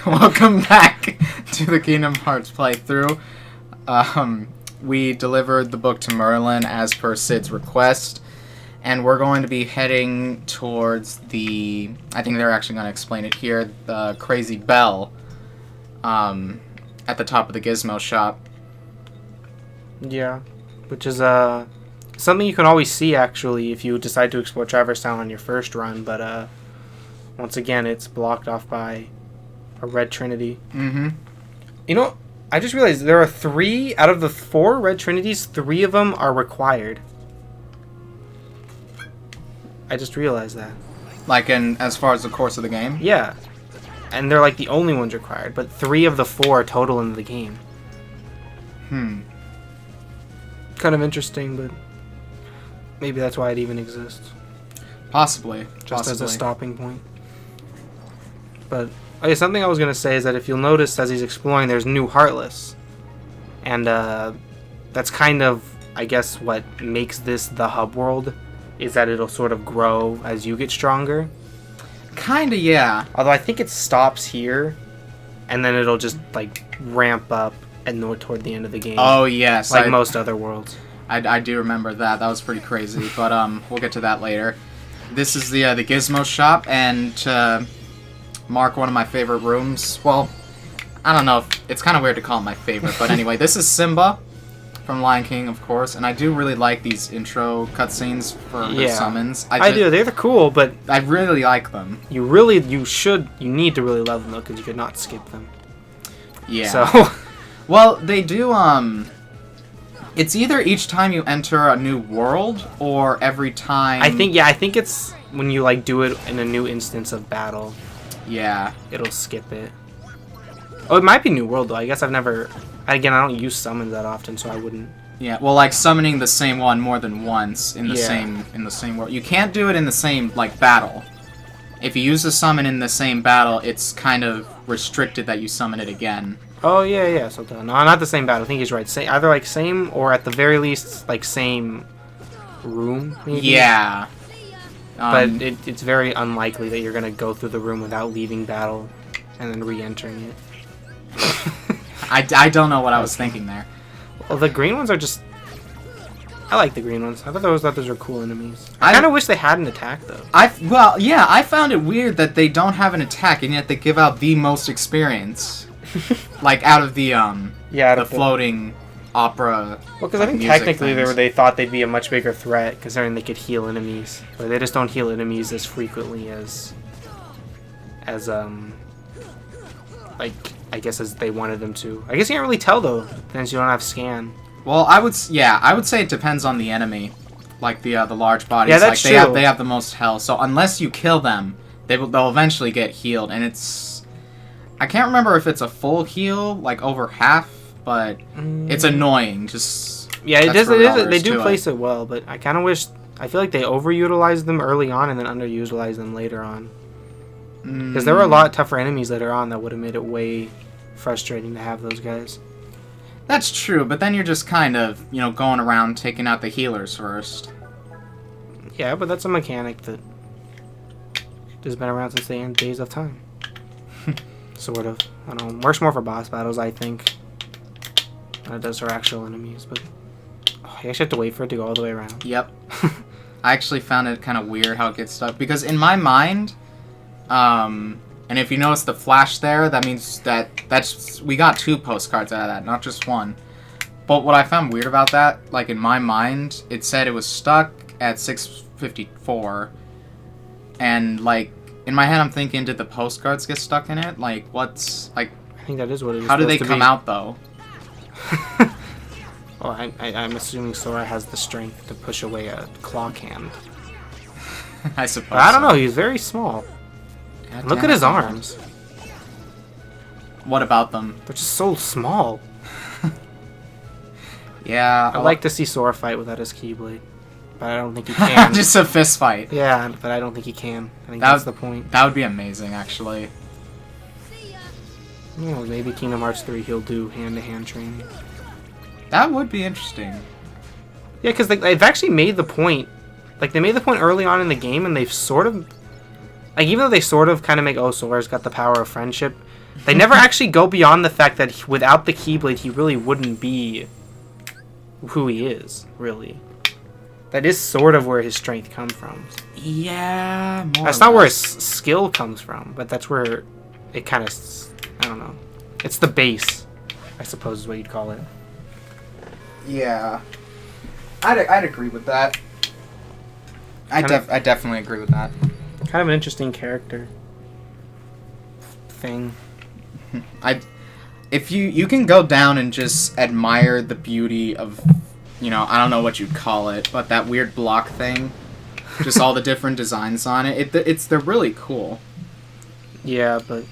Welcome back to the Kingdom Hearts playthrough. We delivered the book to Merlin as per Sid's request, and we're going to be heading towards the... I think they're actually going to explain it here, the Crazy Bell, at the top of the Gizmo shop. Yeah, which is something you can always see, actually, if you decide to explore Traverse Town on your first run, but once again, it's blocked off by a red trinity. Mm-hmm. You know, I just realized there are 3 out of the 4 red trinities, 3 of them are required. I just realized that. Like as far as the course of the game? Yeah. And they're like the only ones required, but 3 of the 4 total in the game. Kind of interesting, but maybe that's why it even exists. Possibly. Just as a stopping point. But something I was going to say is that if you'll notice as he's exploring, there's New Heartless. And that's kind of, I guess, what makes this the hub world, is that it'll sort of grow as you get stronger. Kinda, yeah. Although I think it stops here, and then it'll just, like, ramp up and toward the end of the game. Oh, yes. Like most other worlds. I do remember that. That was pretty crazy, but we'll get to that later. This is the Gizmo shop, and to mark one of my favorite rooms, well, I don't know, it's kind of weird to call it my favorite, but anyway, this is Simba from Lion King, of course, and I do really like these intro cutscenes for the summons. I do, they're cool, but I really like them. You need to really love them, though, because you could not skip them. Yeah. So, well, they do, it's either each time you enter a new world, or every time... I think it's when you, like, do it in a new instance of battle. Yeah. It'll skip it. Oh, it might be New World, though. I guess I've never... Again, I don't use summons that often, so I wouldn't... Yeah, well, like, summoning the same one more than once in the same world. You can't do it in the same, like, battle. If you use the summon in the same battle, it's kind of restricted that you summon it again. Oh, yeah, so no, not the same battle. I think he's right. Either, like, same, or at the very least, like, same room, maybe? Yeah. But it's very unlikely that you're going to go through the room without leaving battle and then re-entering it. I don't know what I was thinking there. Well, the green ones are just... I like the green ones. I thought those were cool enemies. I kind of wish they had an attack, though. Well, yeah, I found it weird that they don't have an attack, and yet they give out the most experience. Like, out of the, the floating opera. Well, because I think technically they thought they'd be a much bigger threat, considering they could heal enemies. But they just don't heal enemies as frequently as like, I guess as they wanted them to. I guess you can't really tell, though, since you don't have scan. Well, I would say it depends on the enemy. Like the large bodies. Yeah, that's like, true. They have the most health. So unless you kill them, they'll eventually get healed. And I can't remember if it's a full heal, like over half, but it's annoying. Yeah, it does. They do place it well, but I kind of wish. I feel like they overutilized them early on and then underutilized them later on. Because there were a lot tougher enemies later on that would have made it way frustrating to have those guys. That's true, but then you're just kind of, going around taking out the healers first. Yeah, but that's a mechanic that has been around since the days of time. Sort of. I don't know. Works more for boss battles, I think, than it does for actual enemies. But you actually have to wait for it to go all the way around. Yep. I actually found it kind of weird how it gets stuck, because in my mind, and if you notice the flash there, that means we got 2 postcards out of that, not just 1. But what I found weird about that, like in my mind, it said it was stuck at 654, and like in my head I'm thinking, did the postcards get stuck in it? Like what's like? I think that is what it is. How do they come out though? Well, I'm assuming Sora has the strength to push away a clock hand. I suppose. But I don't know. He's very small. Look at his arms. What about them? They're just so small. Yeah. I'd like to see Sora fight without his Keyblade, but I don't think he can. Just a fist fight. Yeah, but I don't think he can. I think that's the point. That would be amazing, actually. Oh, maybe Kingdom Hearts 3 he'll do hand-to-hand training. That would be interesting. Yeah, because they've actually made the point. Like, they made the point early on in the game, and they've sort of like, even though they sort of kind of make, oh, Sora's got the power of friendship, they never actually go beyond the fact that without the Keyblade, he really wouldn't be who he is, really. That is sort of where his strength comes from. Yeah, more That's or not where his less. skill comes from, but that's where it kind of, I don't know. It's the base, I suppose is what you'd call it. Yeah. I'd agree with that. I definitely agree with that. Kind of an interesting character thing. If you can go down and just admire the beauty of, I don't know what you'd call it, but that weird block thing, just all the different designs on it. They're really cool. Yeah, but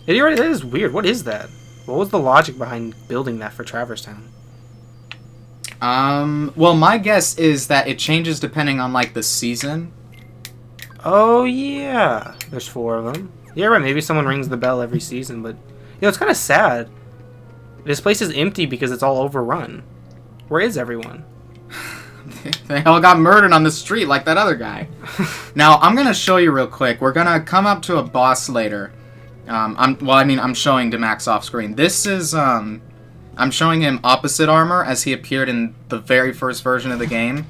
that is weird. What is that? What was the logic behind building that for Traverse Town? Well, my guess is that it changes depending on like the season. Oh yeah, there's 4 of them. Yeah, right. Maybe someone rings the bell every season, but it's kind of sad. This place is empty because it's all overrun. Where is everyone? They all got murdered on the street like that other guy. Now, I'm going to show you real quick. We're going to come up to a boss later. I'm showing Demax off screen. This is, I'm showing him opposite armor as he appeared in the very first version of the game.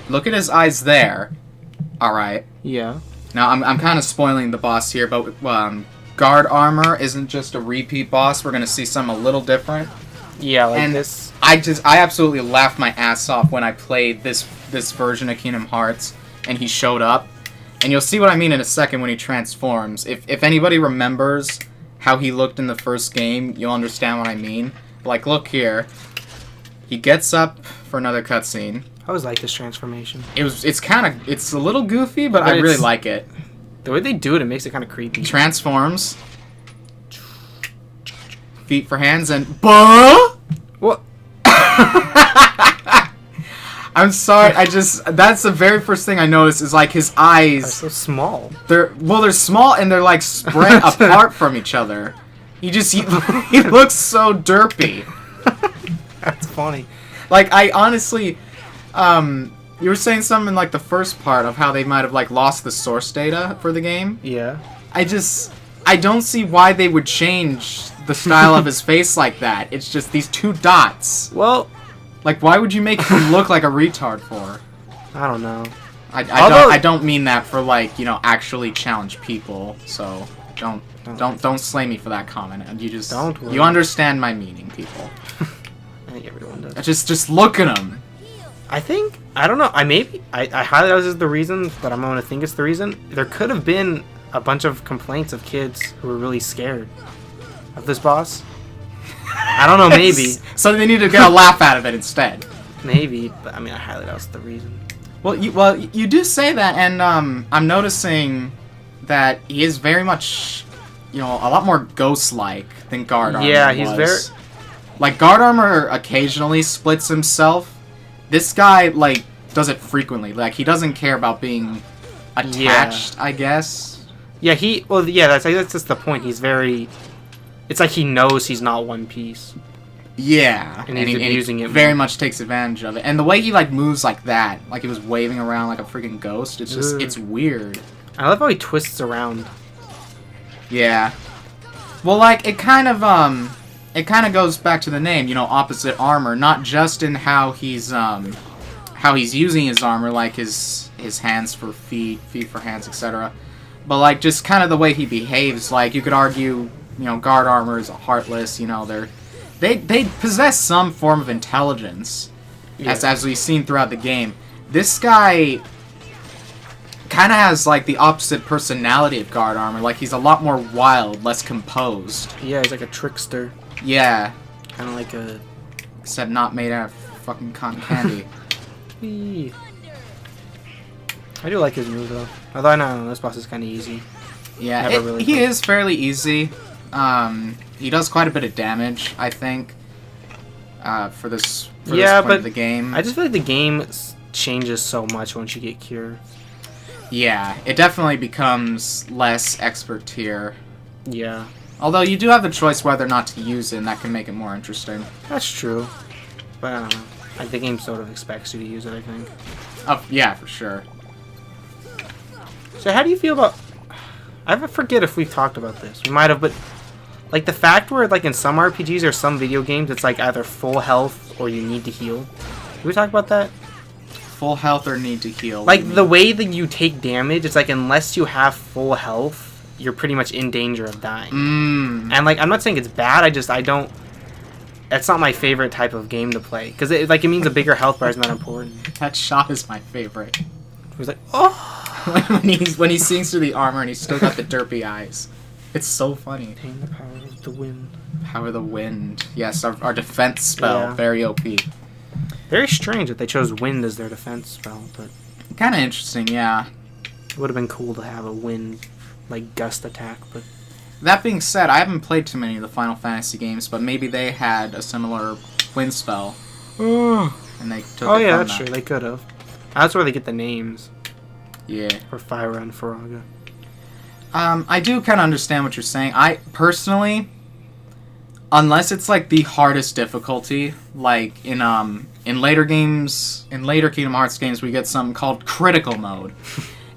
Look at his eyes there. Alright. Yeah. Now, I'm kind of spoiling the boss here, but guard armor isn't just a repeat boss. We're going to see something a little different. Yeah, like and this. I absolutely laughed my ass off when I played this version of Kingdom Hearts, and he showed up. And you'll see what I mean in a second when he transforms. If anybody remembers how he looked in the first game, you'll understand what I mean. Like, look here. He gets up for another cutscene. I always like this transformation. It's a little goofy, but I really like it. The way they do it, it makes it kind of creepy. Transforms. Feet for hands and... Buh! What? I'm sorry, that's the very first thing I noticed is like his eyes... They're so small. They're small and they're like spread apart from each other. He looks so derpy. That's funny. Like, I honestly... you were saying something in like the first part of how they might have like lost the source data for the game. Yeah. I don't see why they would change the style of his face like that. It's just these 2 dots. Well... Like, why would you make him look like a retard for? I don't know. I don't mean that for like, actually challenge people. So don't slay me for that comment. Don't worry. You understand my meaning, people. I think everyone does. Just look at him. I don't know. I highly doubt this is the reason, but I'm gonna think it's the reason. There could have been a bunch of complaints of kids who were really scared of this boss. I don't know, maybe. So they need to get a laugh out of it instead. Maybe, but I highly doubt that's the reason. Well, you do say that, and I'm noticing that he is very much, a lot more ghost-like than Guard Armor. Yeah, he's very... Like, Guard Armor occasionally splits himself. This guy, like, does it frequently. Like, he doesn't care about being attached, I guess. Yeah, that's just the point. He's very... It's like he knows he's not one piece. Yeah, and he's using it very much takes advantage of it. And the way he like moves like that, like he was waving around like a freaking ghost, it's weird. I love how he twists around. Yeah. Well, like it kind of goes back to the name, opposite armor, not just in how he's using his armor, like his hands for feet for hands, etc. But like just kind of the way he behaves. Like you could argue, guard armor is heartless. They possess some form of intelligence, as we've seen throughout the game. This guy kind of has like the opposite personality of guard armor. Like he's a lot more wild, less composed. Yeah, he's like a trickster. Yeah. Kind of like a... Except not made out of fucking cotton candy. Whee. I do like his move though. Although I know this boss is kind of easy. Yeah, he is fairly easy. He does quite a bit of damage, I think, for this point of the game. I just feel like the game changes so much once you get Cure. Yeah, it definitely becomes less expert tier. Yeah. Although you do have the choice whether or not to use it, and that can make it more interesting. That's true. But I don't know. Like, the game sort of expects you to use it, I think. Oh, yeah, for sure. So how do you feel about... I forget if we've talked about this. We might have, but... Like, the fact where, like, in some RPGs or some video games, it's, like, either full health or you need to heal. Did we talk about that? Full health or need to heal? Like, the way that you take damage, it's like, unless you have full health, you're pretty much in danger of dying. And, like, I'm not saying it's bad, I don't... That's not my favorite type of game to play. Because, it means a bigger health bar is not important. That shot is my favorite. It was like, oh! when he sings through the armor and he's still got the derpy eyes. It's so funny. Obtain the power of the wind. Power of the wind. Yes, our defense spell. Yeah. Very OP. Very strange that they chose wind as their defense spell, but... Kind of interesting, yeah. It would have been cool to have a wind, like, gust attack, but... That being said, I haven't played too many of the Final Fantasy games, but maybe they had a similar wind spell. And they took it yeah, from that's that. true. They could have. That's where they get the names. Yeah. For Fyra and Faraga. I do kind of understand what you're saying. I, personally, unless it's, like, the hardest difficulty, like, in later games, in later Kingdom Hearts games, we get something called critical mode.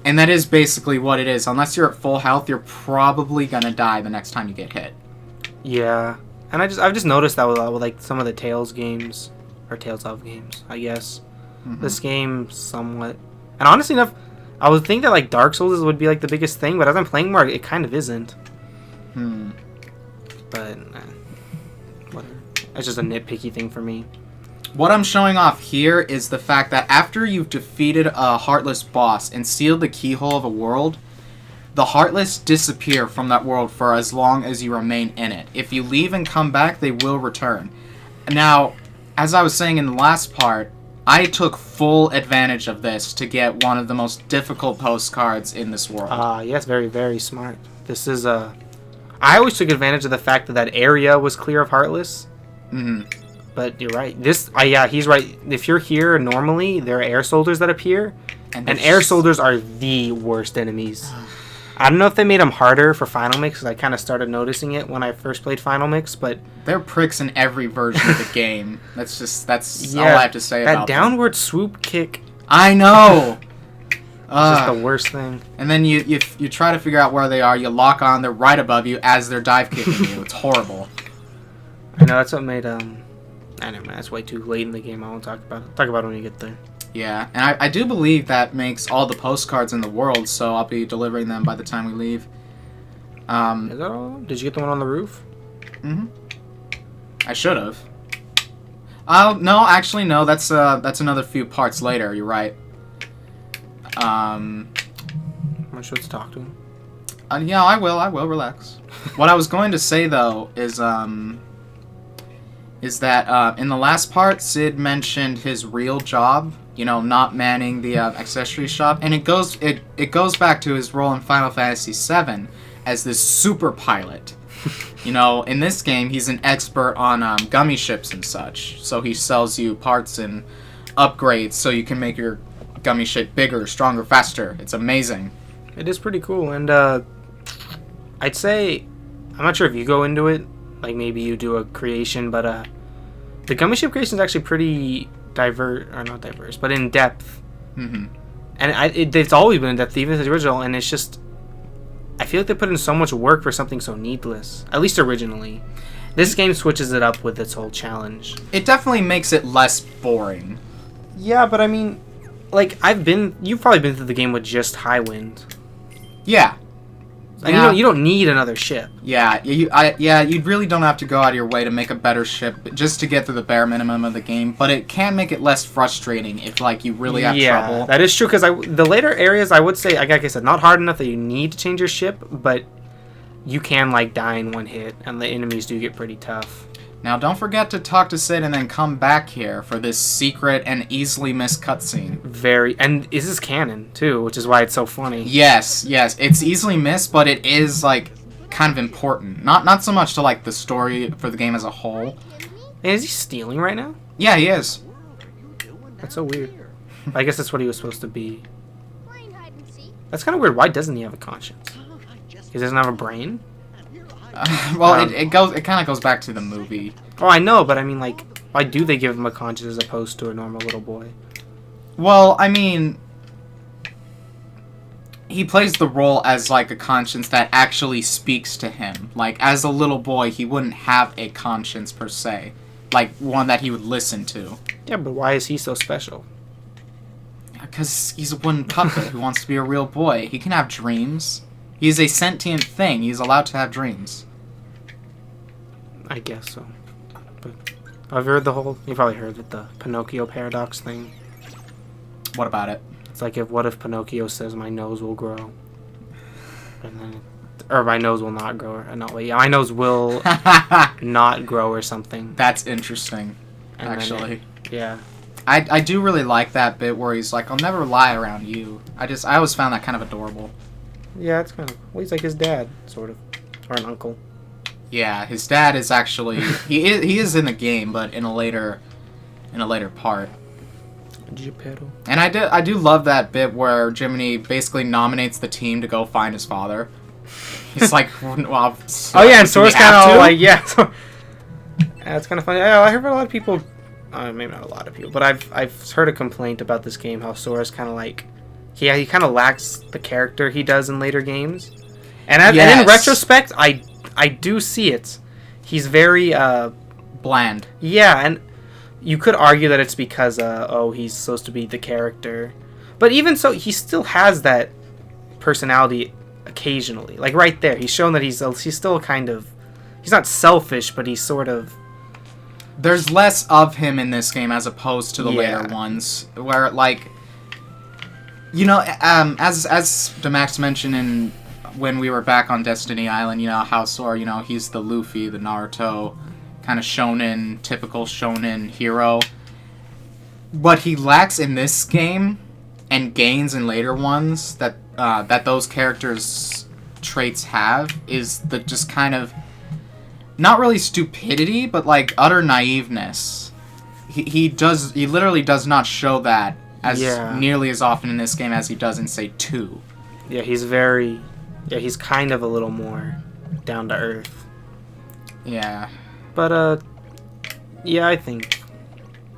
And that is basically what it is. Unless you're at full health, you're probably gonna die the next time you get hit. Yeah. And I've just noticed that with like, some of the Tales games, or Tales of games, I guess. This game, somewhat... And honestly enough... I would think that, like, Dark Souls would be, like, the biggest thing, but as I'm playing more, it kind of isn't. But, whatever. It's just a nitpicky thing for me. What I'm showing off here is the fact that after you've defeated a Heartless boss and sealed the keyhole of a world, the Heartless disappear from that world for as long as you remain in it. If you leave and come back, they will return. Now, as I was saying in the last part, I took full advantage of this to get one of the most difficult postcards in this world. Yes, very, very smart. This is, I always took advantage of the fact that that area was clear of Heartless. But you're right. Yeah, he's right. If you're here, normally, there are air soldiers that appear. And air soldiers are the worst enemies. I don't know if they made them harder for Final Mix, because I kind of started noticing it when I first played Final Mix, but... They're pricks in every version of the game. That's all I have to say about that downward swoop kick... I know! It's just the worst thing. And then you try to figure out where they are, you lock on, they're right above you as they're dive kicking you. It's horrible. I know, that's what made... never mind, that's way too late in the game, I won't talk about it. Talk about it when you get there. Yeah, and I do believe that makes all the postcards in the world, so I'll be delivering them by the time we leave. Is that all? Did you get the one on the roof? I should have. No, actually, no. That's another few parts later. You're right. I'm sure let's talk to him. Yeah, I will. Relax. What I was going to say though is that in the last part, Sid mentioned his real job. You know, not manning the accessory shop, and it goes back to his role in Final Fantasy VII as this super pilot. You know, in this game, he's an expert on gummy ships and such, so he sells you parts and upgrades so you can make your gummy ship bigger, stronger, faster. It's amazing. It is pretty cool, and I'd say, I'm not sure if you go into it, like maybe you do a creation, but the gummy ship creation is actually pretty not diverse, but in depth. And it's always been in depth, even as the original, and it's just, I feel like they put in so much work for something so needless, at least originally. This game switches it up with its whole challenge. It definitely makes it less boring. Yeah, but I mean, like, you've probably been through the game with just Highwind. Yeah. And you don't need another ship. Yeah, you really don't have to go out of your way to make a better ship just to get through the bare minimum of the game, but it can make it less frustrating if, like, you really have trouble. Yeah, that is true, because the later areas, I would say, like I said, not hard enough that you need to change your ship, but you can, like, die in one hit, and the enemies do get pretty tough. Now, don't forget to talk to Sid and then come back here for this secret and easily missed cutscene. And this is canon, too, which is why it's so funny. Yes, it's easily missed, but it is, like, kind of important. Not so much to, like, the story for the game as a whole. Hey, is he stealing right now? Yeah, he is. That's so weird. I guess that's what he was supposed to be. That's kind of weird. Why doesn't he have a conscience? He doesn't have a brain? It kind of goes back to the movie. Oh, I know, but I mean, like, why do they give him a conscience as opposed to a normal little boy? Well, I mean, he plays the role as like a conscience that actually speaks to him. Like as a little boy, he wouldn't have a conscience per se, like one that he would listen to. Yeah, but why is he so special? Because he's a wooden puppet who wants to be a real boy. He can have dreams. He's a sentient thing. He's allowed to have dreams. I guess so. But I've heard you probably heard it, the Pinocchio paradox thing. What about it? It's like, what if Pinocchio says my nose will grow? And then, or my nose will not grow. Or, no, wait, yeah, my nose will not grow or something. That's interesting, And actually. Yeah. I do really like that bit where he's like, I'll never lie around you. I always found that kind of adorable. Yeah, it's kind of... Well, he's like his dad, sort of. Or an uncle. Yeah, his dad is actually... he is in the game, but in a later part. Geppetto. And I do love that bit where Jiminy basically nominates the team to go find his father. He's like, well... Oh yeah, and Sora's kind of like, yeah. Yeah, it's kind of funny. I heard a lot of people... maybe not a lot of people, but I've heard a complaint about this game, how Sora's kind of like... Yeah, he kind of lacks the character he does in later games. And in retrospect, I do see it. He's very... bland. Yeah, and... You could argue that it's because, he's supposed to be the character. But even so, he still has that personality occasionally. Like, right there. He's shown that he's still kind of... He's not selfish, but he's sort of... There's less of him in this game as opposed to the later ones. Where, like... You know, as Demax mentioned when we were back on Destiny Island, you know, how Sora, you know, he's the Luffy, the Naruto... kind of shonen, typical shonen hero. What he lacks in this game, and gains in later ones that those characters' traits have, is the just kind of, not really stupidity, but like utter naiveness. He literally does not show that as nearly as often in this game as he does in, say, 2. Yeah, he's kind of a little more down to earth. Yeah. But, yeah, I think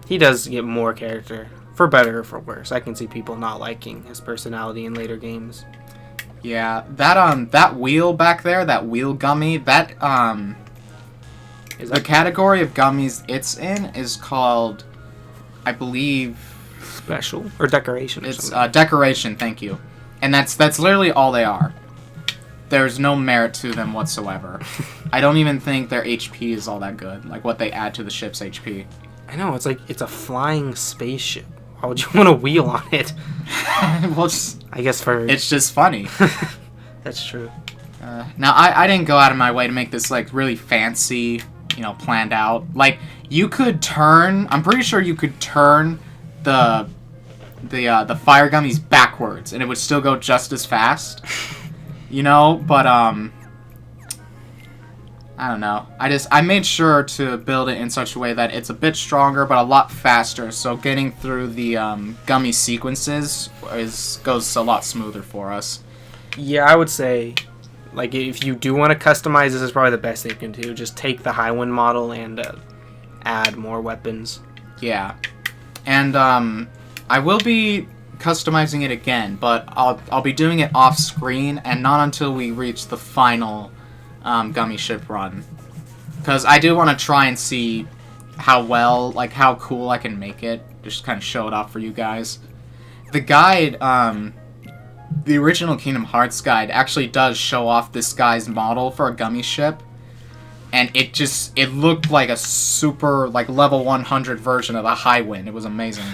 he does get more character. For better or for worse. I can see people not liking his personality in later games. Yeah, that wheel back there, that wheel gummy, the category of gummies it's in is called, I believe... Special? Or decoration or it's, something. Decoration, thank you. And that's literally all they are. There's no merit to them whatsoever. I don't even think their HP is all that good, like what they add to the ship's HP. I know, it's like, it's a flying spaceship. Why would you want a wheel on it? Well, I guess for... It's just funny. That's true. Now, I didn't go out of my way to make this, like, really fancy, you know, planned out. Like, you could turn... I'm pretty sure you could turn the fire gummies backwards, and it would still go just as fast. You know, but, I don't know. I made sure to build it in such a way that it's a bit stronger, but a lot faster, so getting through the, gummy sequences goes a lot smoother for us. Yeah, I would say, like, if you do want to customize, this is probably the best thing you can do. Just take the Highwind model and, add more weapons. Yeah. And, I will be customizing it again, but I'll be doing it off screen and not until we reach the final gummy ship run, because I do want to try and see how cool I can make it, just kind of show it off for you guys. The guide, the original Kingdom Hearts guide actually does show off this guy's model for a gummy ship, and it looked like a super, like, level 100 version of the Highwind. It was amazing.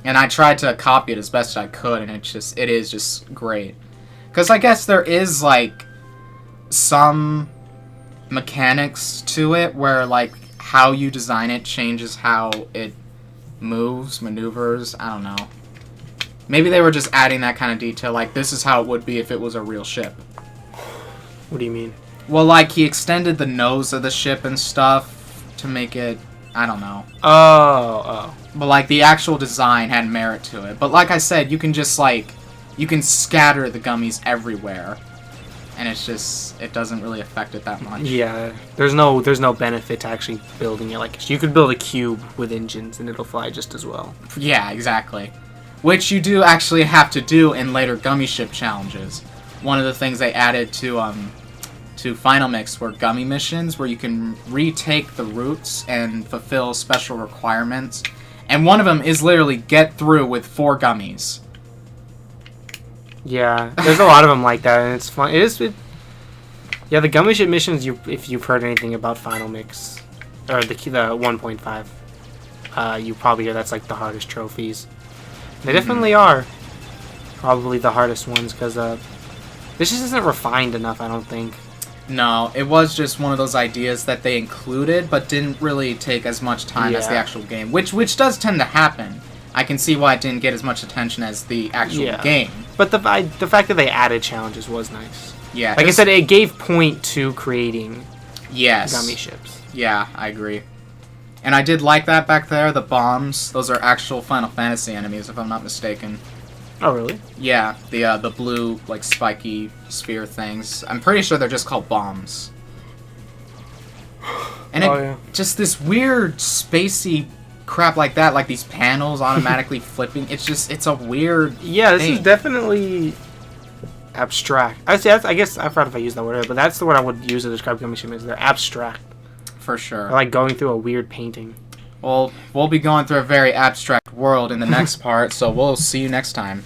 And I tried to copy it as best I could, and it is just great. Because I guess there is, like, some mechanics to it where, like, how you design it changes how it moves, maneuvers, I don't know. Maybe they were just adding that kind of detail, like, this is how it would be if it was a real ship. What do you mean? Well, like, he extended the nose of the ship and stuff to make it, I don't know. Oh. But, like, the actual design had merit to it. But, like I said, you can just, like, you can scatter the gummies everywhere. And it's just, it doesn't really affect it that much. Yeah, there's no benefit to actually building it. Like, you could build a cube with engines and it'll fly just as well. Yeah, exactly. which you do actually have to do in later gummy ship challenges. One of the things they added to Final Mix were gummy missions where you can retake the routes and fulfill special requirements. And one of them is literally get through with 4 gummies. Yeah, there's a lot of them like that, and it's fun. Yeah, the gummy ship missions. If you've heard anything about Final Mix, or the 1.5, you probably hear that's like the hardest trophies. They definitely are. Probably the hardest ones because this just isn't refined enough. I don't think. No, it was just one of those ideas that they included, but didn't really take as much time as the actual game, which does tend to happen. I can see why it didn't get as much attention as the actual game. But the fact that they added challenges was nice. Yeah. Like I said, it gave point to creating Yes. gummy ships. Yeah, I agree. And I did like that back there, the bombs. Those are actual Final Fantasy enemies, if I'm not mistaken. Oh, really? Yeah, the blue, like, spiky sphere things. I'm pretty sure they're just called bombs. And just this weird, spacey crap like that, like these panels automatically flipping. It's a weird this thing. is definitely abstract. I guess I forgot if I used that word, but that's the word I would use to describe gummy ship. They're abstract. For sure. They're like going through a weird painting. Well, we'll be going through a very abstract world in the next part, so we'll see you next time.